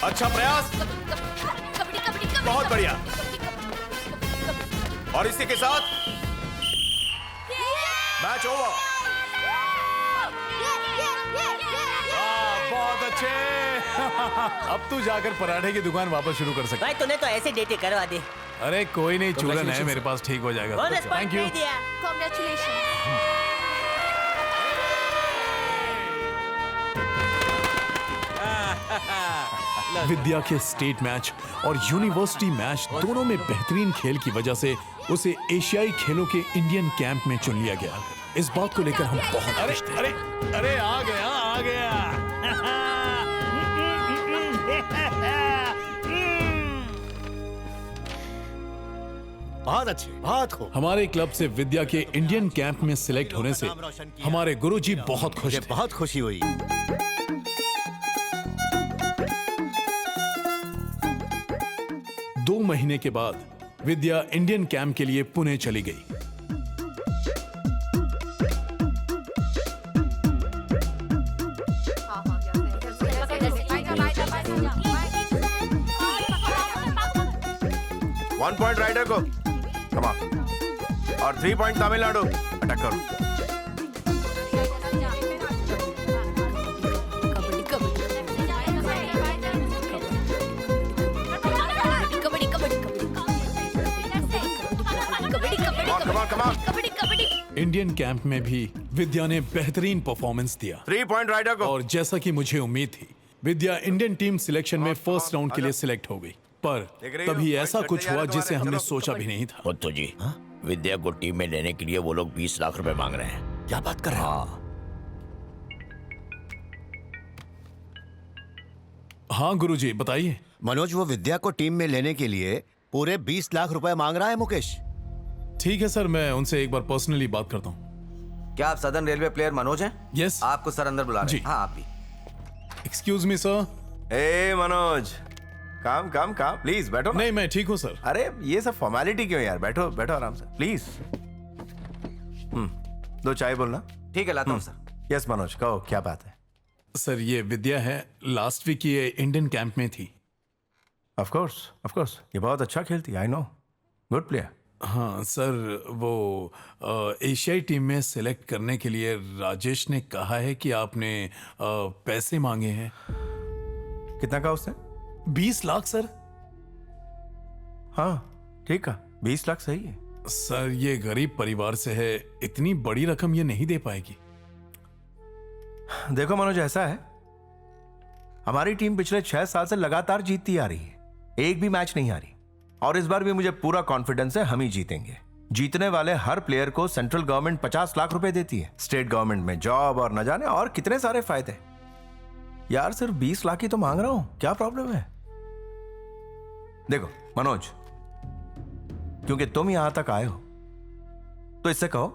अच्छा प्रयास, बहुत बढ़िया। और इसी के साथ मैच ओवर। बहुत अच्छे। अब तू जाकर पराठे की दुकान वापस शुरू कर सकता भाई तूने तो ऐसे डेटे करवा दे। अरे कोई नहीं, चूरन है मेरे पास, ठीक हो जाएगा। Thank you. विद्या के स्टेट मैच और यूनिवर्सिटी मैच दोनों में बेहतरीन खेल की वजह से उसे एशियाई खेलों के इंडियन कैंप में चुन लिया गया। इस बात को लेकर हम बहुत खुश थे। अरे अरे आ गया आ गया। बहुत अच्छे, बहुत खूब। हमारे क्लब से विद्या के इंडियन कैंप में सिलेक्ट होने से हमारे गुरुजी बहुत खुश थे। बहुत खुशी हुई। दो महीने के बाद विद्या इंडियन कैंप के लिए पुणे चली गई। वन पॉइंट राइडर को कम ऑन और 3 पॉइंट तमिलनाडु अटैक करो। इंडियन कैंप में भी विद्या ने बेहतरीन परफॉर्मेंस दिया। 3 पॉइंट राइडर को। और जैसा कि मुझे उम्मीद थी, विद्या इंडियन टीम सिलेक्शन में फर्स्ट राउंड के लिए सिलेक्ट हो गई। पर तभी ऐसा कुछ हुआ जिसे हमने सोचा भी नहीं था। मुत्तू जी, विद्या को टीम में लेने के लिए वो लोग 20 लाख रुपए मांग रहे हैं। क्या बात कर रहे हैं? हाँ गुरुजी बताइए। मनोज, वो विद्या को टीम में लेने के लिए पूरे 20 लाख रुपए मांग रहा है मुकेश। ठीक है सर, मैं उनसे एक बार पर्सनली बात करता हूँ। क्या आप सदर्न रेलवे प्लेयर मनोज हैं? यस। आपको सर अंदर बुला रहे हैं। हाँ आप भी। Excuse me sir. ए मनोज, काम काम काम, प्लीज बैठो। नहीं मैं ठीक हूँ सर। अरे ये सब फॉर्मेलिटी क्यों यार, बैठो बैठो आराम से प्लीज। 2 चाय बोलना। ठीक है, लाता हूँ सर। यस मनोज, कहो क्या बात है। सर ये विद्या है, लास्ट वीक ये इंडियन कैंप में थी। ऑफ कोर्स ये बहुत अच्छा खेलती है, आई नो, गुड प्लेयर। हाँ सर, वो एशियाई टीम में सेलेक्ट करने के लिए राजेश ने कहा है कि आपने पैसे मांगे हैं। कितना कहा उसने? 20 लाख सर। हाँ ठीक है, 20 लाख सही है। सर ये गरीब परिवार से है, इतनी बड़ी रकम ये नहीं दे पाएगी। देखो मनोज, ऐसा है, हमारी टीम पिछले 6 साल से लगातार जीतती आ रही है, एक भी मैच नहीं हारी। और इस बार भी मुझे पूरा कॉन्फिडेंस है हम ही जीतेंगे। जीतने वाले हर प्लेयर को सेंट्रल गवर्नमेंट 50 लाख रुपए देती है, स्टेट गवर्नमेंट में जॉब और न जाने और कितने सारे फायदे। यार सिर्फ 20 लाख ही तो मांग रहा हूं, क्या प्रॉब्लम है? देखो मनोज, क्योंकि तुम यहां तक आए हो तो इससे कहो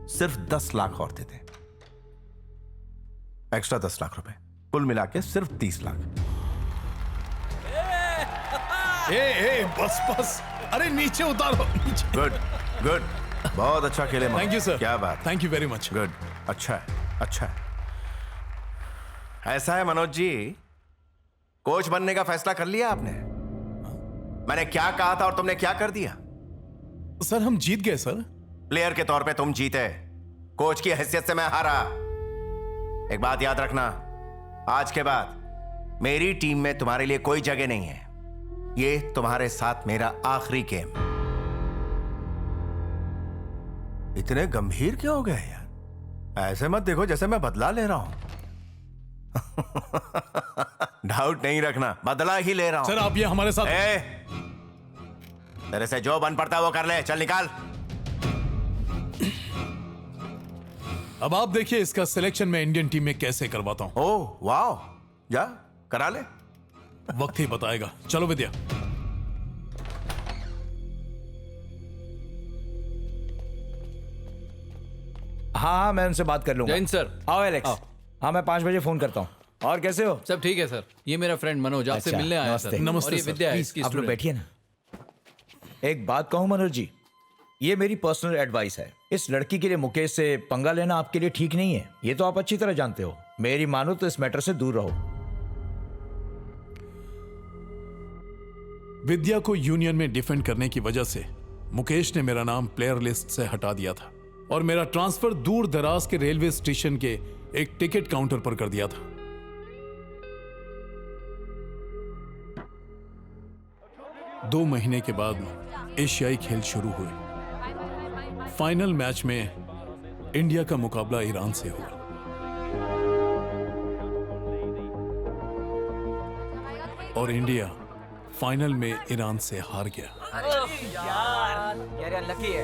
सिर्फ 10 लाख और दे दे, एक्स्ट्रा 10 लाख रुपए, कुल मिला के सिर्फ 30 लाख। बस अरे नीचे उतारो नीचे। गुड गुड, बहुत अच्छा खेले। Thank you sir. क्या बात, thank you very much. Good, अच्छा है अच्छा है। ऐसा है मनोज जी, कोच बनने का फैसला कर लिया आपने? मैंने क्या कहा था और तुमने क्या कर दिया? सर हम जीत गए सर। प्लेयर के तौर पे तुम जीते, कोच की हैसियत से मैं हारा। एक बात याद रखना, आज के बाद मेरी टीम में तुम्हारे लिए कोई जगह नहीं है। ये तुम्हारे साथ मेरा आखिरी गेम। इतने गंभीर क्यों हो गए यार? ऐसे मत देखो जैसे मैं बदला ले रहा हूं। डाउट नहीं रखना, बदला ही ले रहा हूं। सर आप ये हमारे साथ। तेरे से जो बन पड़ता है वो कर ले, चल निकाल। अब आप देखिए इसका सिलेक्शन मैं इंडियन टीम में कैसे करवाता हूं। ओह वाह, जा करा ले। वक्त ही बताएगा। चलो विद्या। हाँ मैं उनसे बात कर लूंगा। जैन सर। आओ एलेक्स। हाँ मैं 5 बजे फोन करता हूँ। और कैसे हो? सब ठीक है सर। ये मेरा फ्रेंड मनोज आपसे मिलने आया सर। नमस्ते और ये सर। विद्या है, प्लीज इसकी आप लोग स्टूडेंट। बैठिए ना। एक बात कहूँ मनोज जी, ये मेरी पर्सनल एडवाइस है। इस लड़की के लिए मुकेश से पंगा लेना आपके लिए ठीक नहीं है, ये तो आप अच्छी तरह जानते हो। मेरी मानो तो इस मैटर से दूर रहो। विद्या को यूनियन में डिफेंड करने की वजह से मुकेश ने मेरा नाम प्लेयर लिस्ट से हटा दिया था और मेरा ट्रांसफर दूर दराज के रेलवे स्टेशन के एक टिकट काउंटर पर कर दिया था। दो महीने के बाद एशियाई खेल शुरू हुए। फाइनल मैच में इंडिया का मुकाबला ईरान से हुआ। और इंडिया फाइनल में ईरान से हार गया। यार अनलकी है।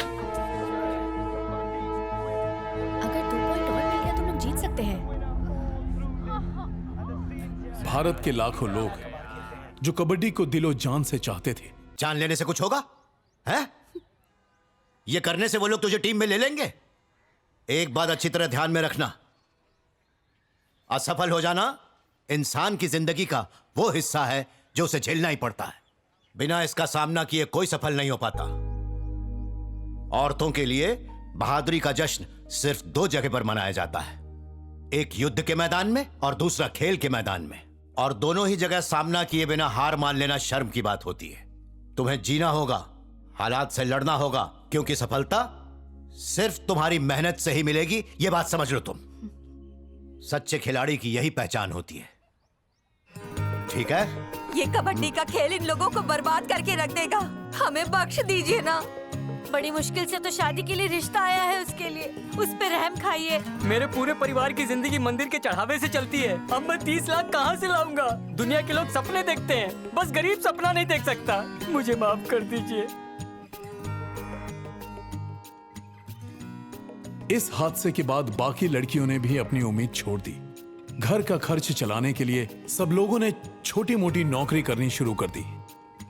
अगर 2 पॉइंट और मिल गया तो लोग जीत सकते हैं। भारत के लाखों लोग जो कबड्डी को दिलो जान से चाहते थे, जान लेने से कुछ होगा है? ये करने से वो लोग तुझे टीम में ले लेंगे? एक बात अच्छी तरह ध्यान में रखना, असफल हो जाना इंसान की जिंदगी का वो हिस्सा है जो उसे झेलना ही पड़ता है। बिना इसका सामना किए कोई सफल नहीं हो पाता। औरतों के लिए बहादुरी का जश्न सिर्फ 2 जगह पर मनाया जाता है, एक युद्ध के मैदान में और दूसरा खेल के मैदान में। और दोनों ही जगह सामना किए बिना हार मान लेना शर्म की बात होती है। तुम्हें जीना होगा, हालात से लड़ना होगा, क्योंकि सफलता सिर्फ तुम्हारी मेहनत से ही मिलेगी, यह बात समझ लो तुम। सच्चे खिलाड़ी की यही पहचान होती है, ठीक है? ये कबड्डी का खेल इन लोगों को बर्बाद करके रख देगा। हमें बख्श दीजिए ना। बड़ी मुश्किल से तो शादी के लिए रिश्ता आया है, उसके लिए उस पे रहम खाइए। मेरे पूरे परिवार की जिंदगी मंदिर के चढ़ावे से चलती है। अब मैं 30 लाख कहाँ से लाऊंगा? दुनिया के लोग सपने देखते हैं, बस गरीब सपना नहीं देख सकता। मुझे माफ कर दीजिए। इस हादसे के बाद बाकी लड़कियों ने भी अपनी उम्मीद छोड़ दी। घर का खर्च चलाने के लिए सब लोगों ने छोटी मोटी नौकरी करनी शुरू कर दी।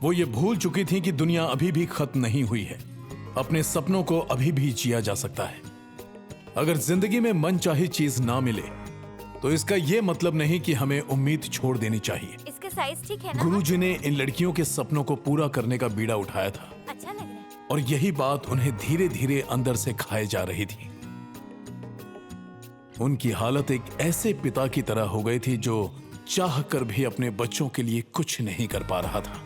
वो ये भूल चुकी थी कि दुनिया अभी भी खत्म नहीं हुई है, अपने सपनों को अभी भी जिया जा सकता है। अगर जिंदगी में मनचाही चीज ना मिले तो इसका यह मतलब नहीं कि हमें उम्मीद छोड़ देनी चाहिए। इसका साइज ठीक है ना? गुरुजी ने इन लड़कियों के सपनों को पूरा करने का बीड़ा उठाया था, अच्छा लग रहा है। और यही बात उन्हें धीरे धीरे अंदर से खाए जा रही थी। उनकी हालत एक ऐसे पिता की तरह हो गई थी जो चाह कर भी अपने बच्चों के लिए कुछ नहीं कर पा रहा था।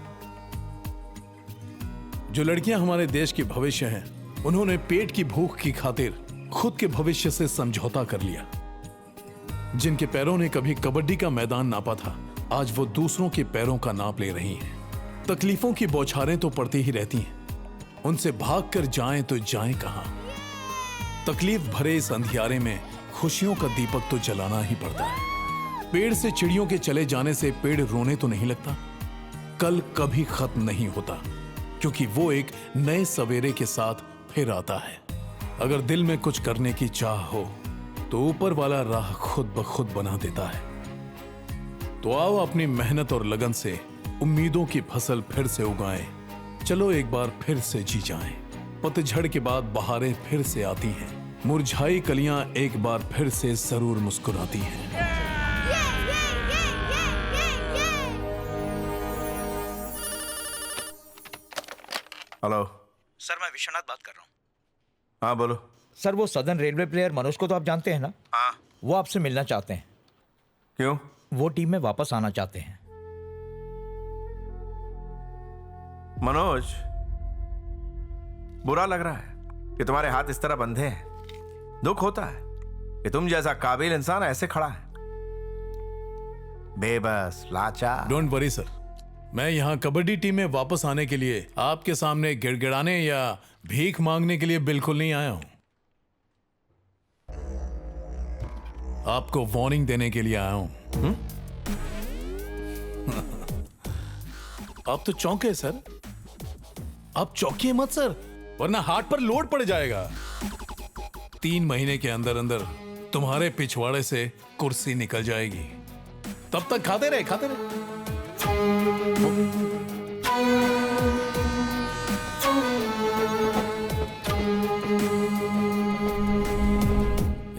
जो लड़कियां हमारे देश के भविष्य हैं, उन्होंने पेट की भूख की खातिर खुद के भविष्य से समझौता कर लिया। जिनके पैरों ने कभी कबड्डी का मैदान नापा था, आज वो दूसरों के पैरों का नाप ले रही हैं। तकलीफों की बौछारें तो पड़ती ही रहती हैं, उनसे भाग कर जाएं तो जाएं कहां। तकलीफ भरे इस अंधियारे में खुशियों का दीपक तो जलाना ही पड़ता है। पेड़ से चिड़ियों के चले जाने से पेड़ रोने तो नहीं लगता। कल कभी खत्म नहीं होता, क्योंकि वो एक नए सवेरे के साथ फिर आता है। अगर दिल में कुछ करने की चाह हो तो ऊपर वाला राह खुद ब खुद बना देता है। तो आओ अपनी मेहनत और लगन से उम्मीदों की फसल फिर से उगाएं। चलो एक बार फिर से जी जाएं। पतझड़ के बाद बहारें फिर से आती हैं, मुरझाई कलियां एक बार फिर से जरूर मुस्कुराती हैं। हेलो सर, मैं विश्वनाथ बात कर रहा हूँ। हाँ बोलो। सर, वो सदर्न रेलवे प्लेयर मनोज को तो आप जानते हैं ना? हाँ। वो आपसे मिलना चाहते हैं। क्यों? वो टीम में वापस आना चाहते हैं। मनोज, बुरा लग रहा है कि तुम्हारे हाथ इस तरह बंधे हैं। दुख होता है कि तुम जैसा काबिल इंसान ऐसे खड़ा है, बेबस, लाचार। डोंट वरी सर, मैं यहाँ कबड्डी टीम में वापस आने के लिए आपके सामने गिड़गिड़ाने या भीख मांगने के लिए बिल्कुल नहीं आया हूं। आपको वार्निंग देने के लिए आया हूं। आप तो चौंके सर। आप चौंकिए मत सर, वरना हार्ट पर लोड पड़ जाएगा। 3 महीने के अंदर अंदर तुम्हारे पिछवाड़े से कुर्सी निकल जाएगी। तब तक खाते रहे, खाते रहे।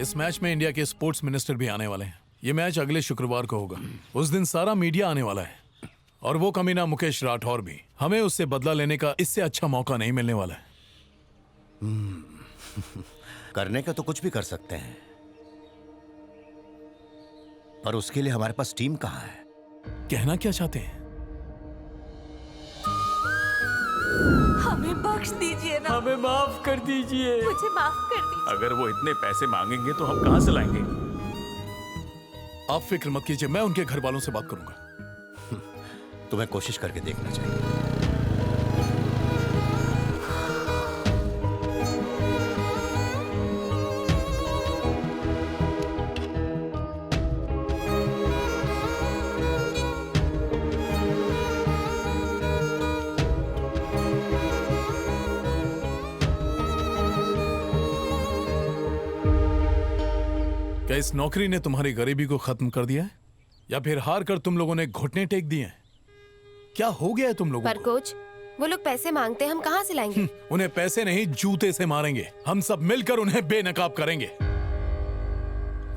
इस मैच में इंडिया के स्पोर्ट्स मिनिस्टर भी आने वाले हैं। यह मैच अगले शुक्रवार को होगा। उस दिन सारा मीडिया आने वाला है, और वो कमीना मुकेश राठौर भी। हमें उससे बदला लेने का इससे अच्छा मौका नहीं मिलने वाला है। करने का तो कुछ भी कर सकते हैं, पर उसके लिए हमारे पास टीम कहां है? कहना क्या चाहते हैं? बख्श दीजिए ना। हमें माफ कर दीजिए। मुझे माफ कर दीजिए। अगर वो इतने पैसे मांगेंगे तो हम कहां से लाएंगे? आप फिक्र मत कीजिए, मैं उनके घर वालों से बात करूंगा। तुम्हें कोशिश करके देखना चाहिए। क्या इस नौकरी ने तुम्हारी गरीबी को खत्म कर दिया है, या फिर हार कर तुम लोगों ने घुटने टेक दिए हैं? क्या हो गया है तुम लोगों पर कोच, वो लोग पैसे मांगते हैं, हम कहाँ से लाएंगे? उन्हें पैसे नहीं, जूते से मारेंगे। हम सब मिलकर उन्हें बेनकाब करेंगे।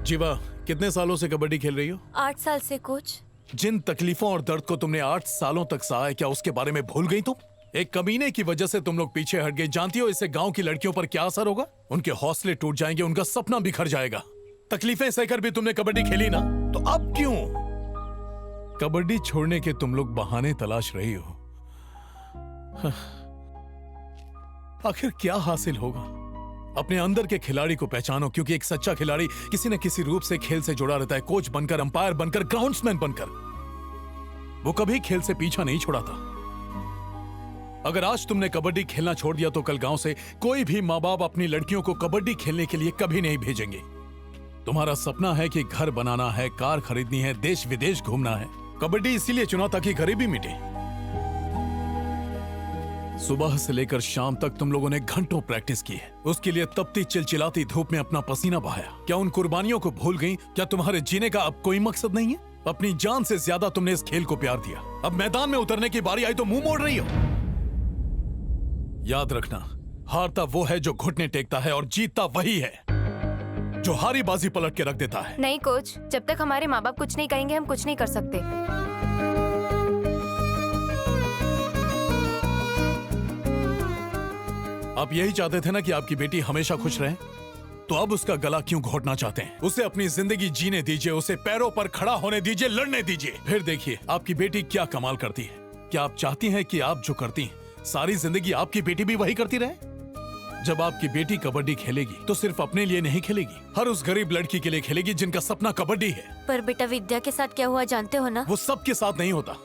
जीवा, कितने सालों से कबड्डी खेल रही हो? 8 साल से कोच। जिन तकलीफों और दर्द को तुमने 8 सालों तक सहा है, क्या उसके बारे में भूल गई तुम? एक कमीने की वजह से तुम लोग पीछे हट गए। जानती हो इससे गांव की लड़कियों पर क्या असर होगा? उनके हौसले टूट जाएंगे, उनका सपना बिखर जाएगा। तकलीफें सहकर भी तुमने कबड्डी खेली ना, तो अब क्यों कबड्डी छोड़ने के तुम लोग बहाने तलाश रही हो? आखिर क्या हासिल होगा? अपने अंदर के खिलाड़ी को पहचानो, क्योंकि एक सच्चा खिलाड़ी किसी न किसी रूप से खेल से जुड़ा रहता है। कोच बनकर, अंपायर बनकर, ग्राउंड्समैन बनकर। वो कभी खेल से पीछा नहीं छोड़ाता। अगर आज तुमने कबड्डी खेलना छोड़ दिया तो कल गांव से कोई भी माँ बाप अपनी लड़कियों को कबड्डी खेलने के लिए कभी नहीं भेजेंगे। तुम्हारा सपना है कि घर बनाना है, कार खरीदनी है, देश विदेश घूमना है। कबड्डी इसीलिए चुना ताकि गरीबी मिटे। सुबह से लेकर शाम तक तुम लोगों ने घंटों प्रैक्टिस की है। उसके लिए तपती चिलचिलाती धूप में अपना पसीना बहाया। क्या उन कुर्बानियों को भूल गई? क्या तुम्हारे जीने का अब कोई मकसद नहीं है? अपनी जान से ज्यादा तुमने इस खेल को प्यार दिया। अब मैदान में उतरने की बारी आई तो मुंह मोड़ रही हो। याद रखना, हारता वो है जो घुटने टेकता है, और जीतता वही है जो हारी बाजी पलट के रख देता है। नहीं कोच, जब तक हमारे माँ बाप कुछ नहीं कहेंगे हम कुछ नहीं कर सकते। आप यही चाहते थे ना कि आपकी बेटी हमेशा खुश रहे, तो अब उसका गला क्यों घोटना चाहते हैं? उसे अपनी जिंदगी जीने दीजिए, उसे पैरों पर खड़ा होने दीजिए, लड़ने दीजिए। फिर देखिए आपकी बेटी क्या कमाल करती है। क्या आप चाहती हैं कि आप जो करती हैं सारी जिंदगी आपकी बेटी भी वही करती रहे? जब आपकी बेटी कबड्डी खेलेगी तो सिर्फ अपने लिए नहीं खेलेगी, हर उस गरीब लड़की के लिए खेलेगी जिनका सपना कबड्डी है। पर बेटा विद्या के साथ क्या हुआ जानते हो ना? वो सबके साथ नहीं होता।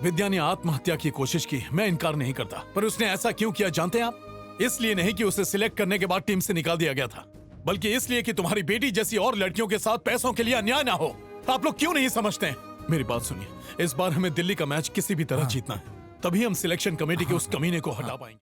विद्या ने आत्महत्या की कोशिश की, मैं इनकार नहीं करता, पर उसने ऐसा क्यों किया जानते हैं आप? इसलिए नहीं कि उसे सिलेक्ट करने के बाद टीम से निकाल दिया गया था, बल्कि इसलिए कि तुम्हारी बेटी जैसी और लड़कियों के साथ पैसों के लिए अन्याय ना हो। आप लोग क्यों नहीं समझते हैं? मेरी बात सुनिए, इस बार हमें दिल्ली का मैच किसी भी तरह जीतना है, तभी हम सिलेक्शन कमेटी के उस कमीने को हटा पाएंगे।